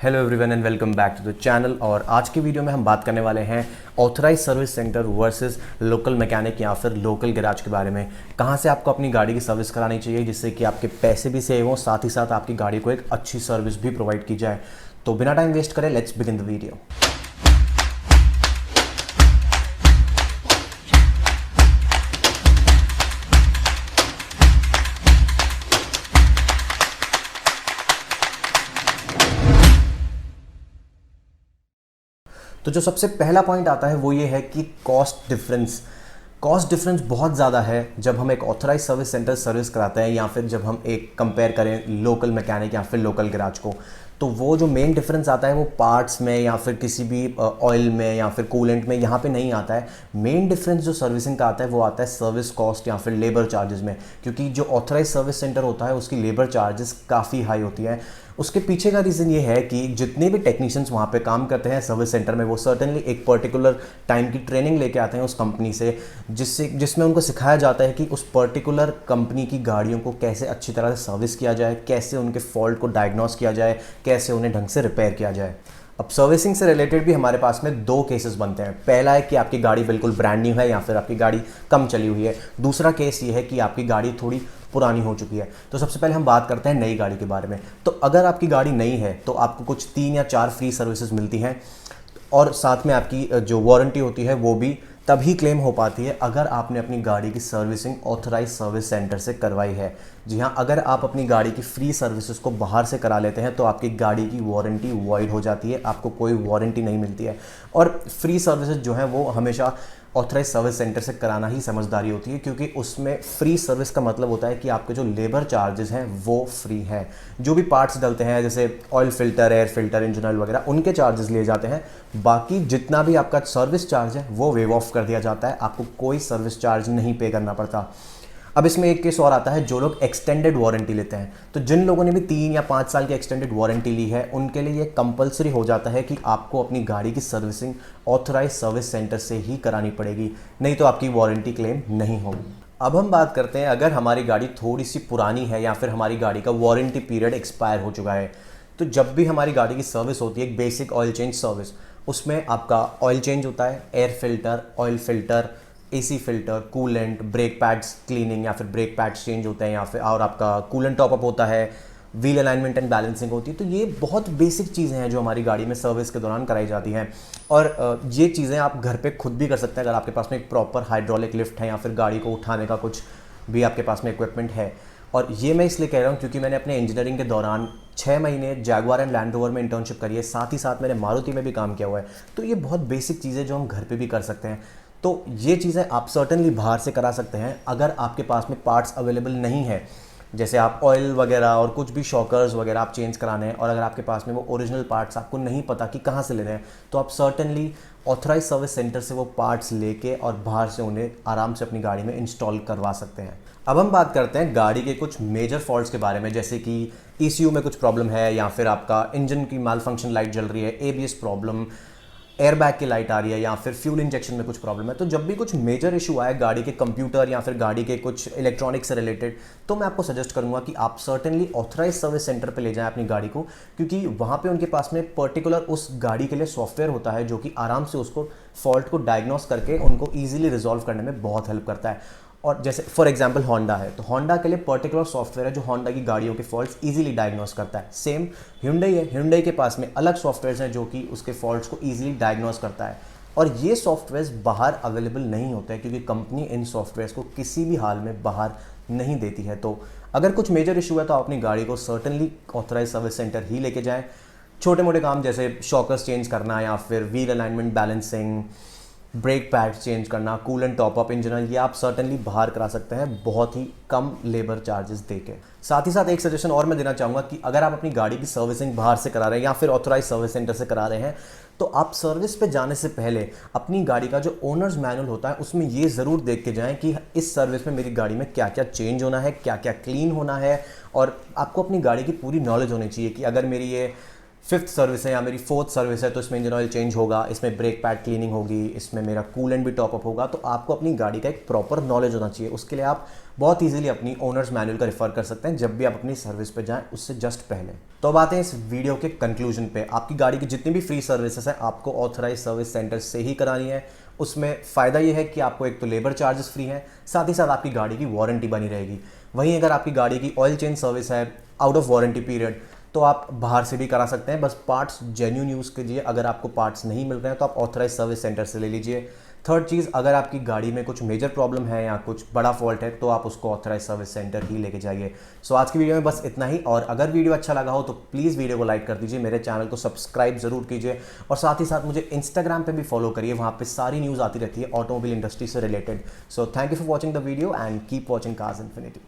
Hello everyone and welcome back to the channel. और आज की वीडियो में हम बात करने वाले हैं authorise service centre versus local mechanic या फिर लोकल गैराज के बारे में। कहां से आपको अपनी गाड़ी की सर्विस करानी चाहिए जिससे कि आपके पैसे भी सेव हों, साथ ही साथ आपकी गाड़ी को एक अच्छी सर्विस भी प्रोवाइड की जाए। तो बिना टाइम वेस्ट करें, लेट्स बिगिन द वीडियो। तो जो सबसे पहला पॉइंट आता है वो ये है कि कॉस्ट डिफरेंस बहुत ज़्यादा है जब हम एक ऑथराइज सर्विस सेंटर सर्विस कराते हैं या फिर जब हम एक कंपेयर करें लोकल मैकेनिक या फिर लोकल गैराज को। तो वो जो मेन डिफरेंस आता है वो पार्ट्स में या फिर किसी भी ऑयल में या फिर कूलेंट में यहाँ पे नहीं आता है। मेन डिफरेंस जो सर्विसिंग का आता है वो आता है सर्विस कॉस्ट या फिर लेबर चार्जेस में, क्योंकि जो ऑथराइज सर्विस सेंटर होता है उसकी लेबर चार्जेस काफ़ी हाई होती है। उसके पीछे का रीज़न ये है कि जितने भी टेक्नीशियंस वहाँ पे काम करते हैं सर्विस सेंटर में, वो सर्टेनली एक पर्टिकुलर टाइम की ट्रेनिंग लेके आते हैं उस कंपनी से, जिसमें उनको सिखाया जाता है कि उस पर्टिकुलर कंपनी की गाड़ियों को कैसे अच्छी तरह से सर्विस किया जाए, कैसे उनके फॉल्ट को डायग्नोस किया जाए, कैसे उन्हें ढंग से रिपेयर किया जाए। अब सर्विसिंग से रिलेटेड भी हमारे पास में दो केसेस बनते हैं। पहला है कि आपकी गाड़ी बिल्कुल ब्रांड न्यू है या फिर आपकी गाड़ी कम चली हुई है। दूसरा केस ये है कि आपकी गाड़ी थोड़ी पुरानी हो चुकी है। तो सबसे पहले हम बात करते हैं नई गाड़ी के बारे में। तो अगर आपकी गाड़ी नई है तो आपको कुछ 3 या 4 फ्री सर्विसेज मिलती हैं और साथ में आपकी जो वारंटी होती है वो भी तभी क्लेम हो पाती है अगर आपने अपनी गाड़ी की सर्विसिंग ऑथराइज सर्विस सेंटर से करवाई है। जी हाँ, अगर आप अपनी गाड़ी की फ्री सर्विसेज को बाहर से करा लेते हैं तो आपकी गाड़ी की वारंटी वॉइड हो जाती है, आपको कोई वारंटी नहीं मिलती है। और फ्री सर्विसेज जो हैं वो हमेशा ऑथराइज सर्विस सेंटर से कराना ही समझदारी होती है, क्योंकि उसमें फ्री सर्विस का मतलब होता है कि आपके जो लेबर चार्जेस हैं वो फ्री हैं। जो भी पार्ट्स डलते हैं जैसे oil filter, air filter, engine oil वगैरह, उनके चार्जेस लिए जाते हैं। बाकी जितना भी आपका सर्विस चार्ज है वो वेव ऑफ कर दिया जाता है, आपको कोई सर्विस चार्ज नहीं पे करना पड़ता। अब इसमें एक केस और आता है, जो लोग एक्सटेंडेड वारंटी लेते हैं। तो जिन लोगों ने भी 3 या 5 साल की एक्सटेंडेड वारंटी ली है उनके लिए ये कंपलसरी हो जाता है कि आपको अपनी गाड़ी की सर्विसिंग ऑथराइज सर्विस सेंटर से ही करानी पड़ेगी, नहीं तो आपकी वारंटी क्लेम नहीं होगी। अब हम बात करते हैं अगर हमारी गाड़ी थोड़ी सी पुरानी है या फिर हमारी गाड़ी का वारंटी पीरियड एक्सपायर हो चुका है। तो जब भी हमारी गाड़ी की सर्विस होती है, एक बेसिक ऑयल चेंज सर्विस, उसमें आपका ऑयल चेंज होता है, air filter, oil filter, AC filter, coolant, brake pads cleaning या फिर ब्रेक पैड्स चेंज होते हैं या फिर और आपका कूलेंट टॉपअप होता है, व्हील अलाइनमेंट एंड बैलेंसिंग होती है। तो ये बहुत बेसिक चीज़ें हैं जो हमारी गाड़ी में सर्विस के दौरान कराई जाती हैं। और ये चीज़ें आप घर पे खुद भी कर सकते हैं अगर आपके पास में एक प्रॉपर हाइड्रोलिक लिफ्ट है या फिर गाड़ी को उठाने का कुछ भी आपके पास में इक्विपमेंट है। और ये मैं इसलिए कह रहा हूँ क्योंकि मैंने अपने इंजीनियरिंग के दौरान 6 महीने जैगुआर एंड लैंड रोवर में इंटर्नशिप करी है, साथ ही साथ मैंने मारुति में भी काम किया हुआ है। तो ये बहुत बेसिक चीज़ें जो हम घर पे भी कर सकते हैं। तो ये चीज़ें आप सर्टेनली बाहर से करा सकते हैं अगर आपके पास में पार्ट्स अवेलेबल नहीं है। जैसे आप ऑयल वगैरह और कुछ भी शॉकर्स वगैरह आप चेंज कराने हैं और अगर आपके पास में वो ओरिजिनल पार्ट्स आपको नहीं पता कि कहाँ से लेने हैं, तो आप सर्टेनली ऑथराइज सर्विस सेंटर से वो पार्ट्स लेके और बाहर से उन्हें आराम से अपनी गाड़ी में इंस्टॉल करवा सकते हैं। अब हम बात करते हैं गाड़ी के कुछ मेजर फॉल्ट्स के बारे में, जैसे कि ECU में कुछ प्रॉब्लम है या फिर आपका इंजन की माल फंक्शन लाइट जल रही है, ABS प्रॉब्लम, एयरबैग की लाइट आ रही है या फिर फ्यूल इंजेक्शन में कुछ प्रॉब्लम है। तो जब भी कुछ मेजर इशू आए गाड़ी के कंप्यूटर या फिर गाड़ी के कुछ इलेक्ट्रॉनिक्स से रिलेटेड, तो मैं आपको सजेस्ट करूंगा कि आप सर्टेनली ऑथराइज सर्विस सेंटर पे ले जाएं अपनी गाड़ी को, क्योंकि वहाँ पे उनके पास में पर्टिकुलर उस गाड़ी के लिए सॉफ्टवेयर होता है जो कि आराम से उसको फॉल्ट को डायग्नोस करके उनको ईजिली रिजॉल्व करने में बहुत हेल्प करता है। और जैसे फॉर एग्जांपल होंडा है, तो होंडा के लिए पर्टिकुलर सॉफ्टवेयर है जो होंडा की गाड़ियों के फॉल्ट्स इजीली डायग्नोस करता है। सेम Hyundai है, Hyundai के पास में अलग सॉफ्टवेयर हैं जो कि उसके फॉल्ट्स को इजीली डायग्नोस करता है। और ये सॉफ्टवेयर्स बाहर अवेलेबल नहीं होते हैं क्योंकि कंपनी इन सॉफ्टवेयर्स को किसी भी हाल में बाहर नहीं देती है। तो अगर कुछ मेजर इशू है तो आप अपनी गाड़ी को सर्टेनली ऑथराइज सर्विस सेंटर ही लेके जाएँ। छोटे मोटे काम जैसे शॉकर्स चेंज करना या फिर wheel alignment balancing, brake pads change करना, कूलेंट टॉपअप, इंजन ऑयल, ये आप सर्टेनली बाहर करा सकते हैं बहुत ही कम लेबर चार्जेस देके। साथ ही साथ एक सजेशन और मैं देना चाहूँगा कि अगर आप अपनी गाड़ी की सर्विसिंग बाहर से करा रहे हैं या फिर ऑथराइज सर्विस सेंटर से करा रहे हैं, तो आप सर्विस पे जाने से पहले अपनी गाड़ी का जो ओनर्स मैनुअल होता है उसमें ये ज़रूर देख के जाएँ कि इस सर्विस में मेरी गाड़ी में क्या क्या चेंज होना है, क्या क्या क्लीन होना है। और आपको अपनी गाड़ी की पूरी नॉलेज होनी चाहिए कि अगर मेरी ये फिफ्थ सर्विस है या मेरी फोर्थ सर्विस है, तो इसमें इंजन ऑयल चेंज होगा, इसमें ब्रेक पैड क्लीनिंग होगी, इसमें मेरा कूलेंट भी टॉपअप होगा। तो आपको अपनी गाड़ी का एक प्रॉपर नॉलेज होना चाहिए। उसके लिए आप बहुत ईजिली अपनी ओनर्स मैनुअल का रेफर कर सकते हैं जब भी आप अपनी सर्विस पे जाएं उससे जस्ट पहले। तो अब आते हैं इस वीडियो के कंक्लूजन पे। आपकी गाड़ी की जितनी भी फ्री सर्विसेज हैं आपको ऑथराइज सर्विस सेंटर से ही करानी है। उसमें फ़ायदा ये है कि आपको एक तो लेबर चार्जेस फ्री हैं, साथ ही साथ आपकी गाड़ी की वारंटी बनी रहेगी। वहीं अगर आपकी गाड़ी की ऑयल चेंज सर्विस है आउट ऑफ वारंटी पीरियड, तो आप बाहर से भी करा सकते हैं। बस पार्ट्स जेन्युइन यूज़ कीजिए। अगर आपको पार्ट्स नहीं मिल रहे हैं तो आप ऑथराइज सर्विस सेंटर से ले लीजिए। थर्ड चीज़, अगर आपकी गाड़ी में कुछ मेजर प्रॉब्लम है या कुछ बड़ा फॉल्ट है तो आप उसको ऑथराइज सर्विस सेंटर ही लेके जाइए। सो आज की वीडियो में बस इतना ही। और अगर वीडियो अच्छा लगा हो तो प्लीज़ वीडियो को लाइक कर दीजिए, मेरे चैनल को सब्सक्राइब जरूर कीजिए और साथ ही साथ मुझे इंस्टाग्राम पे भी फॉलो करिए। वहाँ पे सारी न्यूज़ आती रहती है ऑटोमोबाइल इंडस्ट्री से related. So thank you for watching the video and keep watching cars infinity.